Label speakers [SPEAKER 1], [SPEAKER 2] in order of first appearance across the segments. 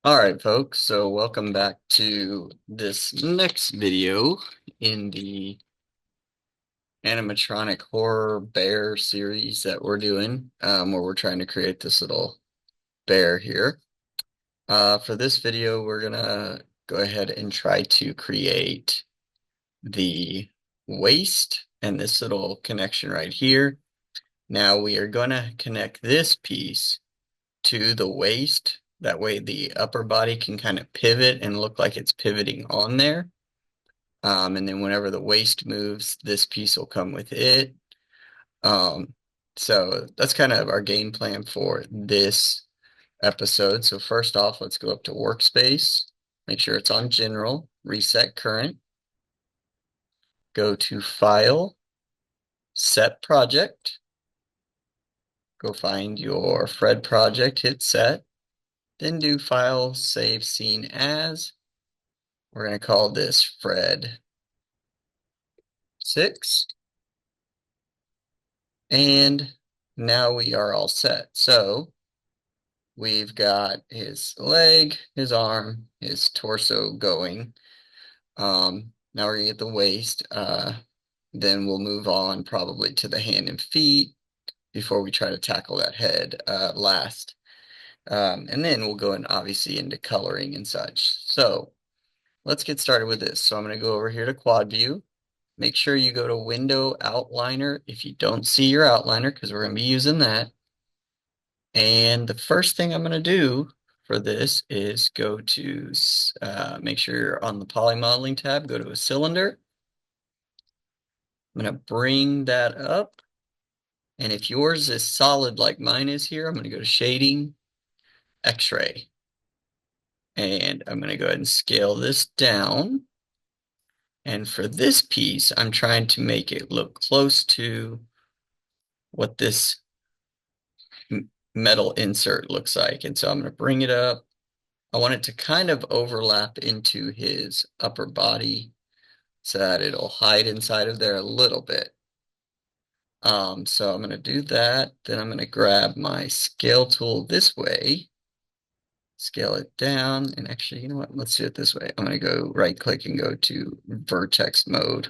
[SPEAKER 1] All right, folks, so welcome back to this next video in the animatronic horror bear series that we're doing, where we're trying to create this little bear here. For this video, we're gonna go ahead and try to create the waist and this little connection right here. Now we are gonna connect this piece to the waist. That way the upper body can kind of pivot and look like it's pivoting on there. And then whenever the waist moves, this piece will come with it. Um, so that's kind of our game plan for this episode. So first off, let's go up to Workspace, make sure it's on General, reset current, go to File, Set Project, go find your Fred project, hit Set, then do File, Save Scene As. We're going to call this Fred 6. And now we are all set. So we've got his leg, his arm, his torso going. Now we're gonna get the waist. Then we'll move on probably to the hand and feet before we try to tackle that head last. And then we'll go in obviously into coloring and such. So let's get started with this. So I'm gonna go over here to quad view. Make sure you go to Window Outliner if you don't see your outliner, because we're going to be using that. And the first thing I'm going to do for this is go to, make sure you're on the Poly Modeling tab, go to a cylinder. I'm going to bring that up. And if yours is solid like mine is here, I'm going to go to Shading, X-Ray. And I'm going to go ahead and scale this down. And for this piece, I'm trying to make it look close to what this metal insert looks like. And so I'm going to bring it up. I want it to kind of overlap into his upper body so that it'll hide inside of there a little bit. So I'm going to do that. Then I'm going to grab my scale tool this way, scale it down. And actually, you know what? Let's do it this way. I'm going to go right click and go to vertex mode.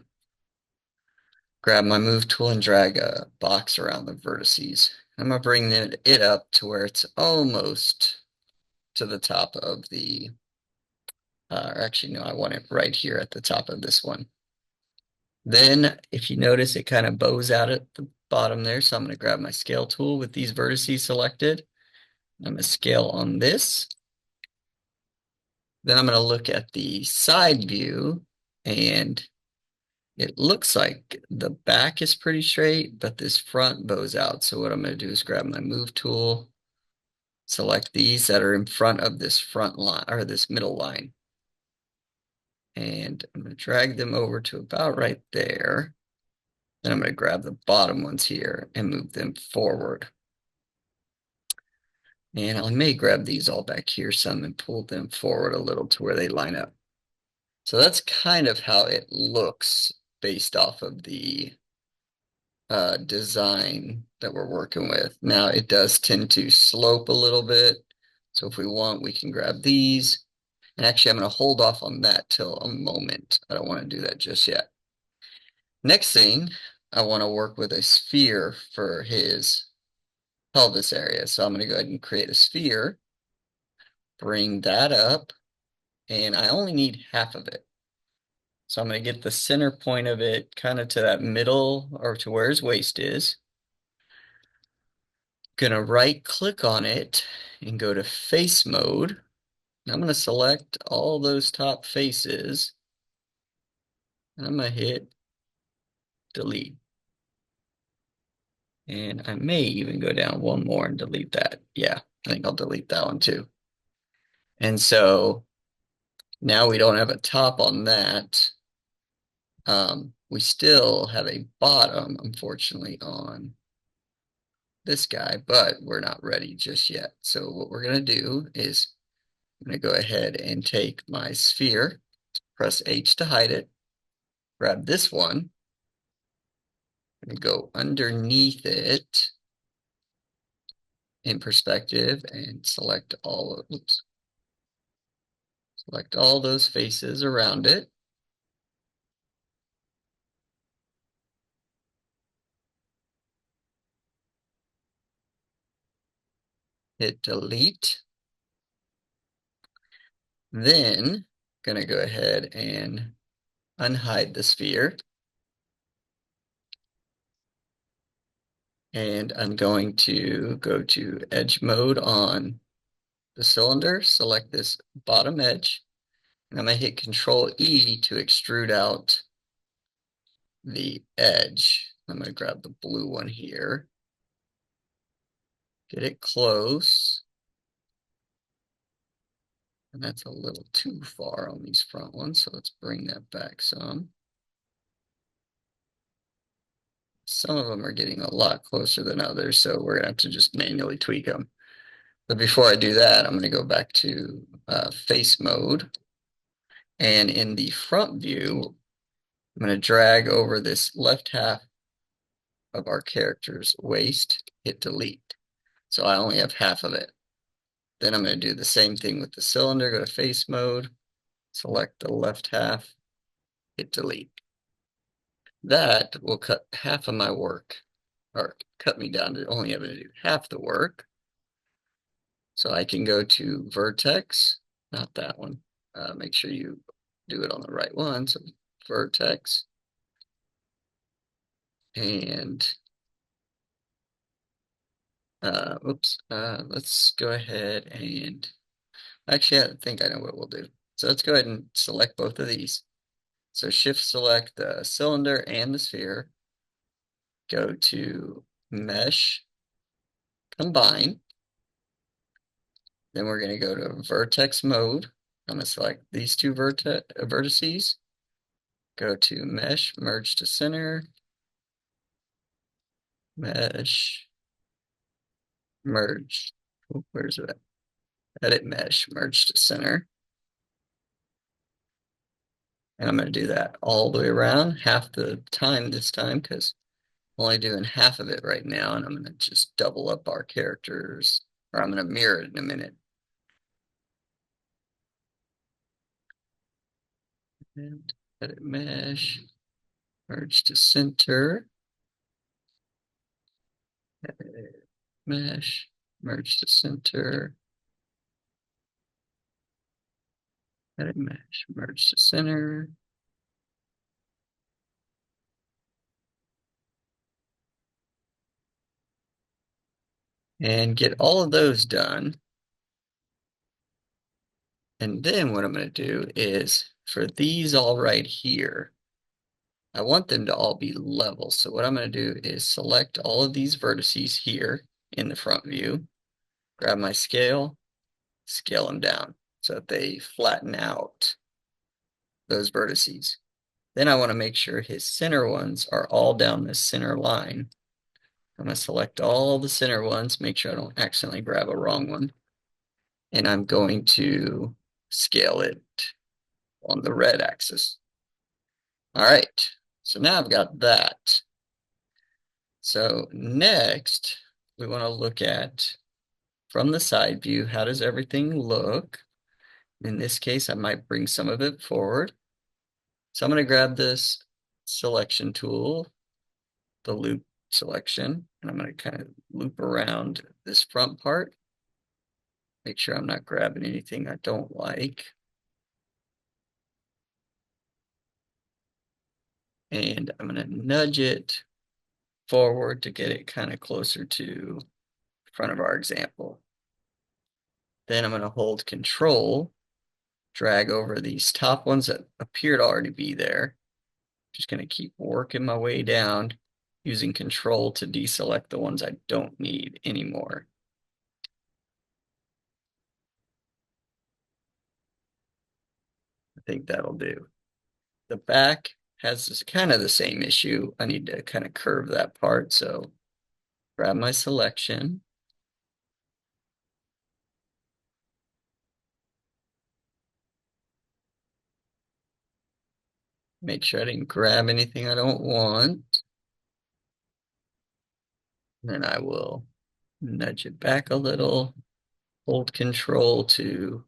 [SPEAKER 1] Grab my move tool and drag a box around the vertices. I'm going to bring it up to where it's almost to the top of the, or actually, no, I want it right here at the top of this one. Then, if you notice, it kind of bows out at the bottom there. So I'm going to grab my scale tool with these vertices selected. I'm going to scale on this. Then I'm going to look at the side view, and it looks like the back is pretty straight, but this front bows out. So what I'm going to do is grab my move tool, select these that are in front of this front line or this middle line. And I'm going to drag them over to about right there. Then I'm going to grab the bottom ones here and move them forward. And I may grab these all back here some and pull them forward a little to where they line up. So that's kind of how it looks based off of the design that we're working with. Now it does tend to slope a little bit. So if we want, we can grab these. And actually, I'm going to hold off on that till a moment. I don't want to do that just yet. Next thing, I want to work with a sphere for his pelvis area. So I'm going to go ahead and create a sphere, bring that up, and I only need half of it. So I'm going to get the center point of it kind of to that middle or to where his waist is. Going to right click on it and go to face mode. I'm going to select all those top faces. And I'm going to hit delete. And I may even go down one more and delete that. Yeah, I think I'll delete that one too. And so now we don't have a top on that. We still have a bottom, unfortunately, on this guy, but we're not ready just yet. So what we're going to do is I'm going to go ahead and take my sphere, press H to hide it, grab this one, and go underneath it in perspective and select all of, oops, Select all those faces around it. Hit delete. Then gonna go ahead and unhide the sphere. And I'm going to go to edge mode on the cylinder, select this bottom edge, and I'm gonna hit Control E to extrude out the edge. I'm gonna grab the blue one here, get it close, and that's a little too far on these front ones, so let's bring that back some. Some of them are getting a lot closer than others, so we're gonna have to just manually tweak them. But before I do that, I'm gonna go back to face mode. And in the front view, I'm going to drag over this left half of our character's waist, hit delete. So I only have half of it. Then I'm going to do the same thing with the cylinder, go to face mode, select the left half, hit delete. That will cut half of my work, or cut me down to only having to do half the work. So I can go to vertex, not that one. Make sure you do it on the right one. So vertex, and let's go ahead and actually, I think I know what we'll do. So let's go ahead and select both of these. So shift select the cylinder and the sphere, go to mesh, combine. Then we're going to go to vertex mode. I'm going to select these two vertices, go to mesh, merge to center, mesh, merge. Oh, where's it? Edit mesh, merge to center. And I'm going to do that all the way around, half the time this time, because I'm only doing half of it right now, and I'm going to just double up our characters, or I'm going to mirror it in a minute. And edit mesh, merge to center, edit mesh, merge to center, edit mesh, merge to center. And get all of those done. And then what I'm going to do is for these all right here, I want them to all be level. So what I'm going to do is select all of these vertices here in the front view, grab my scale, scale them down so that they flatten out those vertices. Then I want to make sure his center ones are all down this center line. I'm going to select all the center ones, make sure I don't accidentally grab a wrong one. And I'm going to scale it on the red axis. All right, so now I've got that. So next, we want to look at, from the side view, how does everything look? In this case, I might bring some of it forward. So I'm going to grab this selection tool, the loop selection, and I'm going to kind of loop around this front part. Make sure I'm not grabbing anything I don't like. And I'm going to nudge it forward to get it kind of closer to the front of our example. Then I'm going to hold Control, drag over these top ones that appear to already be there. Just going to keep working my way down, using Control to deselect the ones I don't need anymore. I think that'll do. The back has this kind of the same issue. I need to kind of curve that part. So grab my selection. Make sure I didn't grab anything I don't want. Then I will nudge it back a little, hold Control to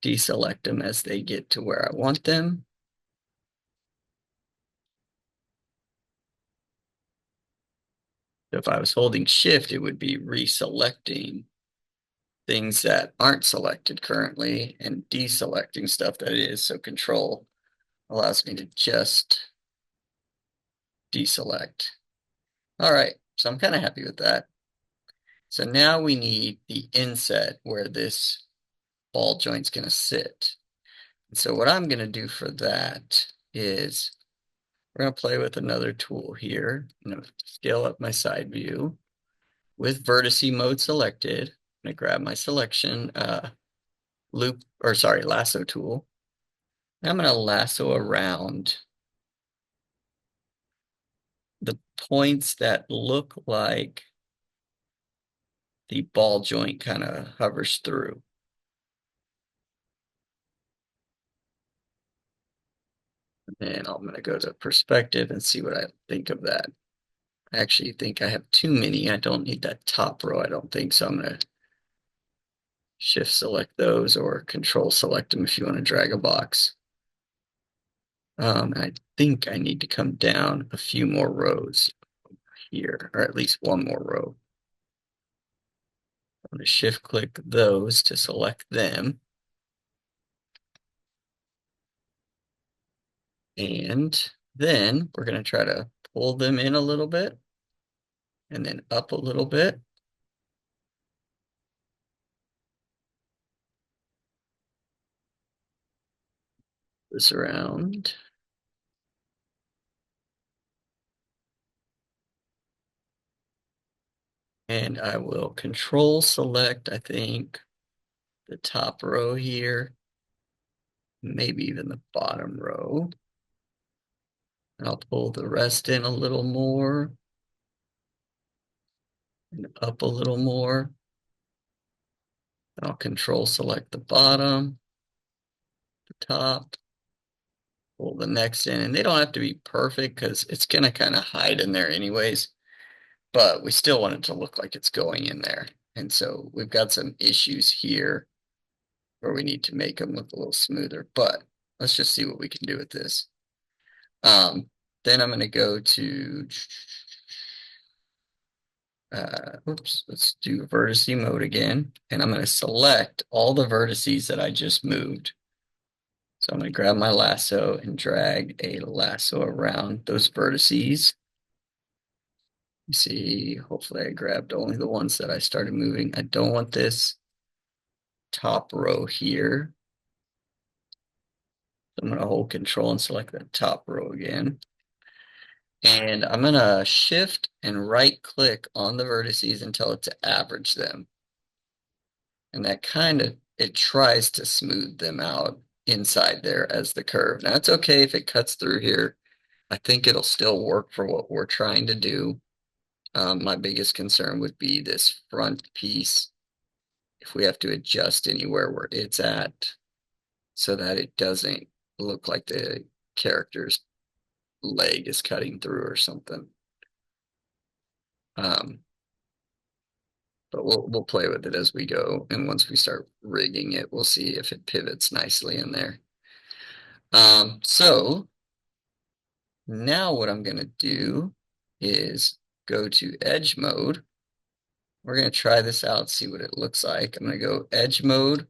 [SPEAKER 1] deselect them as they get to where I want them. If I was holding shift, it would be reselecting things that aren't selected currently and deselecting stuff that is. So control allows me to just deselect. All right, so I'm kind of happy with that. So now we need the inset where this ball joint's going to sit. And so what I'm going to do for that is we're going to play with another tool here. I'm going to scale up my side view with vertice mode selected. I'm going to grab my selection lasso tool. I'm going to lasso around the points that look like the ball joint kind of hovers through. And I'm going to go to perspective and see what I think of that. I actually think I have too many. I don't need that top row, I don't think. So I'm going to shift select those or control select them if you want to drag a box. I think I need to come down a few more rows here, or at least one more row. I'm going to shift click those to select them. And then we're going to try to pull them in a little bit and then up a little bit. This around. And I will control select, I think, the top row here, maybe even the bottom row. And I'll pull the rest in a little more and up a little more. And I'll control select the bottom, the top, pull the next in. And they don't have to be perfect because it's going to kind of hide in there anyways. But we still want it to look like it's going in there. And so we've got some issues here where we need to make them look a little smoother. But let's just see what we can do with this. Then I'm going to go to, let's do vertice mode again. And I'm going to select all the vertices that I just moved. So I'm going to grab my lasso and drag a lasso around those vertices. You see, hopefully I grabbed only the ones that I started moving. I don't want this top row here. So I'm going to hold control and select that top row again. And I'm going to shift and right click on the vertices and tell it to average them. And that kind of, it tries to smooth them out inside there as the curve. Now it's okay if it cuts through here. I think it'll still work for what we're trying to do. My biggest concern would be this front piece. If we have to adjust anywhere where it's at so that it doesn't look like the character's leg is cutting through or something. But we'll play with it as we go. And once we start rigging it, we'll see if it pivots nicely in there. So now what I'm going to do is go to edge mode. We're going to try this out, see what it looks like. I'm going to go edge mode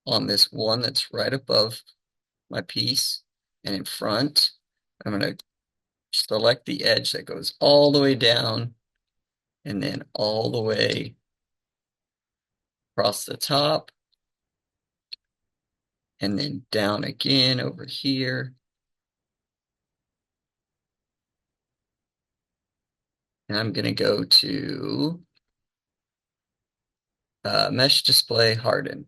[SPEAKER 1] on this one that's right above my piece and in front. I'm going to select the edge that goes all the way down and then all the way across the top and then down again over here. And I'm going to go to mesh display harden.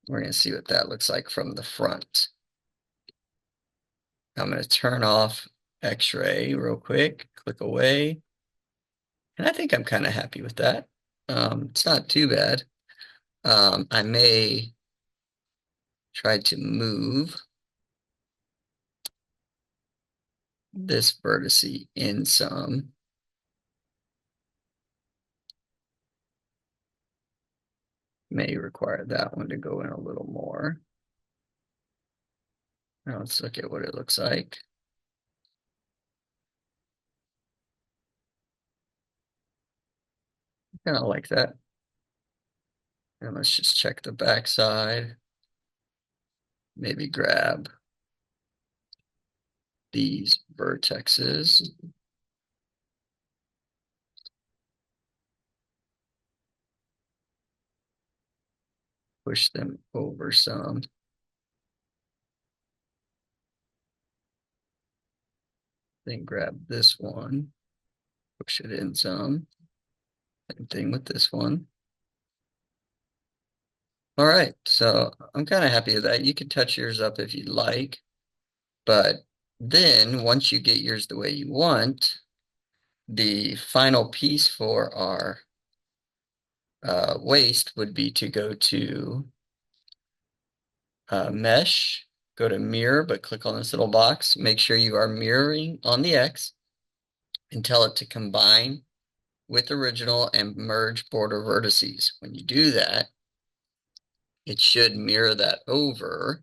[SPEAKER 1] We're going to see what that looks like from the front. I'm going to turn off X-ray real quick, click away. And I think I'm kind of happy with that. It's not too bad. I may try to move this vertice in some. 'Cause may require that one to go in a little more. Now let's look at what it looks like. Kind of like that. And let's just check the back side. Maybe grab these vertexes. Push them over some. Then grab this one. Push it in some. Same thing with this one. All right, so I'm kind of happy with that. You can touch yours up if you'd like, but then once you get yours the way you want, the final piece for our waist would be to go to mesh, go to mirror, but click on this little box. Make sure you are mirroring on the X and tell it to combine with original and merge border vertices. When you do that, it should mirror that over.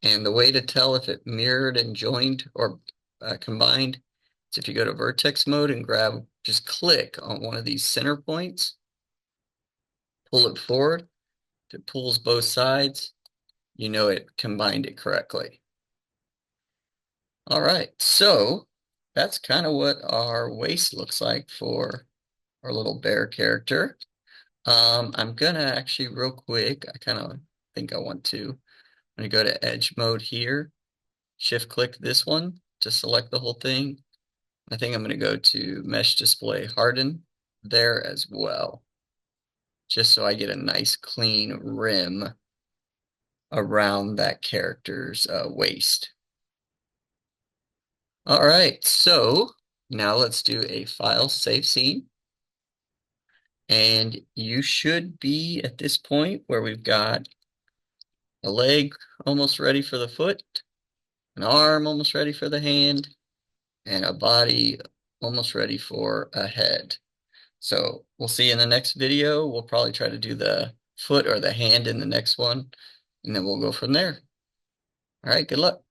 [SPEAKER 1] And the way to tell if it mirrored and joined or combined is if you go to vertex mode and just click on one of these center points, pull it forward. If it pulls both sides, you know it combined it correctly. All right, so that's kind of what our waist looks like for our little bear character. I'm gonna actually real quick, I kind of think I want to. I'm gonna go to edge mode here, shift click this one to select the whole thing. I think I'm gonna go to mesh display harden there as well, just so I get a nice clean rim around that character's waist. All right, so now let's do a file save scene. And you should be at this point where we've got a leg almost ready for the foot, an arm almost ready for the hand, and a body almost ready for a head. So we'll see in the next video. We'll probably try to do the foot or the hand in the next one, and then we'll go from there. All right, good luck.